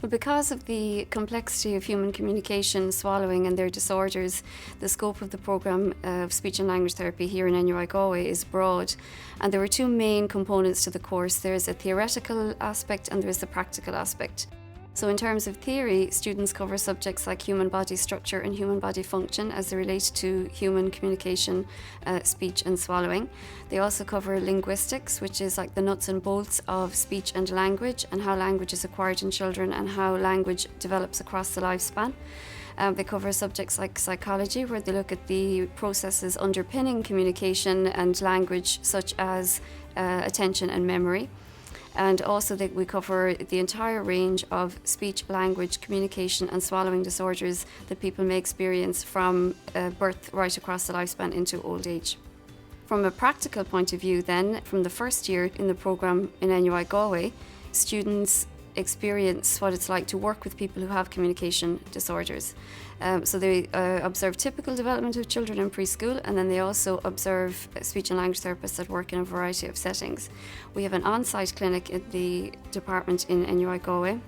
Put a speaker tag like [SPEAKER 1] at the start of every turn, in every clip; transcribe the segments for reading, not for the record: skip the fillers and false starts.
[SPEAKER 1] Well, because of the complexity of human communication, swallowing and their disorders, the scope of the programme of speech and language therapy here in NUI Galway is broad. And there were two main components to the course. There's a theoretical aspect and there's the practical aspect. So in terms of theory, students cover subjects like human body structure and human body function as they relate to human communication, speech and swallowing. They also cover linguistics, which is like the nuts and bolts of speech and language and how language is acquired in children and how language develops across the lifespan. They cover subjects like psychology, where they look at the processes underpinning communication and language, such as attention and memory. And also we cover the entire range of speech, language, communication and swallowing disorders that people may experience from birth right across the lifespan into old age. From a practical point of view then, from the first year in the programme in NUI Galway, students experience what it's like to work with people who have communication disorders. So they observe typical development of children in preschool, and then they also observe speech and language therapists that work in a variety of settings. We have an on-site clinic in the department in NUI Galway,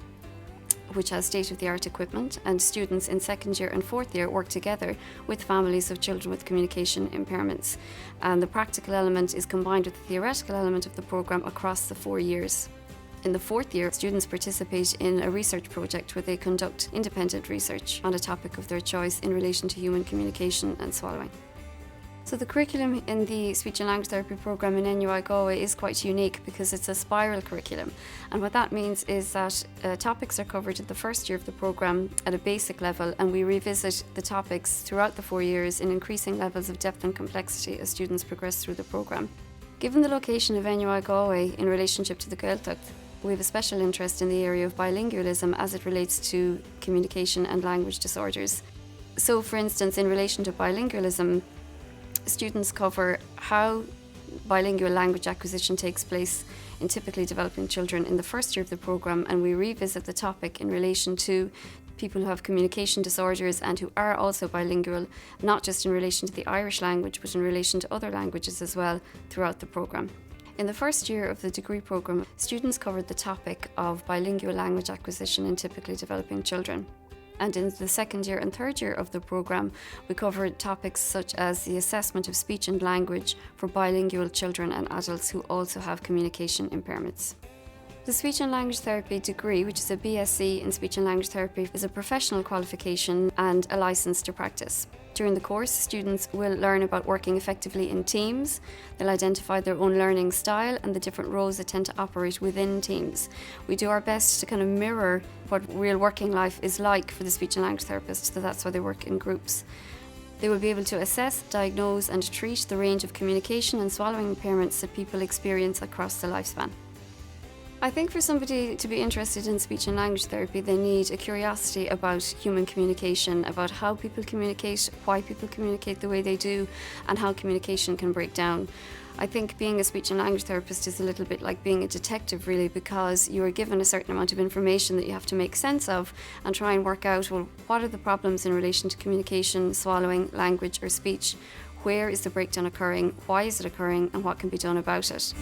[SPEAKER 1] which has state-of-the-art equipment, and students in second year and fourth year work together with families of children with communication impairments. And the practical element is combined with the theoretical element of the programme across the 4 years. In the fourth year, students participate in a research project where they conduct independent research on a topic of their choice in relation to human communication and swallowing. So the curriculum in the speech and language therapy programme in NUI Galway is quite unique because it's a spiral curriculum. And what that means is that topics are covered in the first year of the programme at a basic level, and we revisit the topics throughout the 4 years in increasing levels of depth and complexity as students progress through the programme. Given the location of NUI Galway in relationship to the Gaeltacht, we have a special interest in the area of bilingualism as it relates to communication and language disorders. So, for instance, in relation to bilingualism, students cover how bilingual language acquisition takes place in typically developing children in the first year of the programme, and we revisit the topic in relation to people who have communication disorders and who are also bilingual, not just in relation to the Irish language, but in relation to other languages as well throughout the programme. In the first year of the degree programme, students covered the topic of bilingual language acquisition in typically developing children. And in the second year and third year of the programme, we covered topics such as the assessment of speech and language for bilingual children and adults who also have communication impairments. The Speech and Language Therapy degree, which is a BSc in Speech and Language Therapy, is a professional qualification and a licence to practice. During the course, students will learn about working effectively in teams. They'll identify their own learning style and the different roles that tend to operate within teams. We do our best to kind of mirror what real working life is like for the speech and language therapist, so that's why they work in groups. They will be able to assess, diagnose and treat the range of communication and swallowing impairments that people experience across the lifespan. I think for somebody to be interested in speech and language therapy, they need a curiosity about human communication, about how people communicate, why people communicate the way they do, and how communication can break down. I think being a speech and language therapist is a little bit like being a detective, really, because you are given a certain amount of information that you have to make sense of and try and work out, well, what are the problems in relation to communication, swallowing, language or speech? Where is the breakdown occurring? Why is it occurring? And what can be done about it?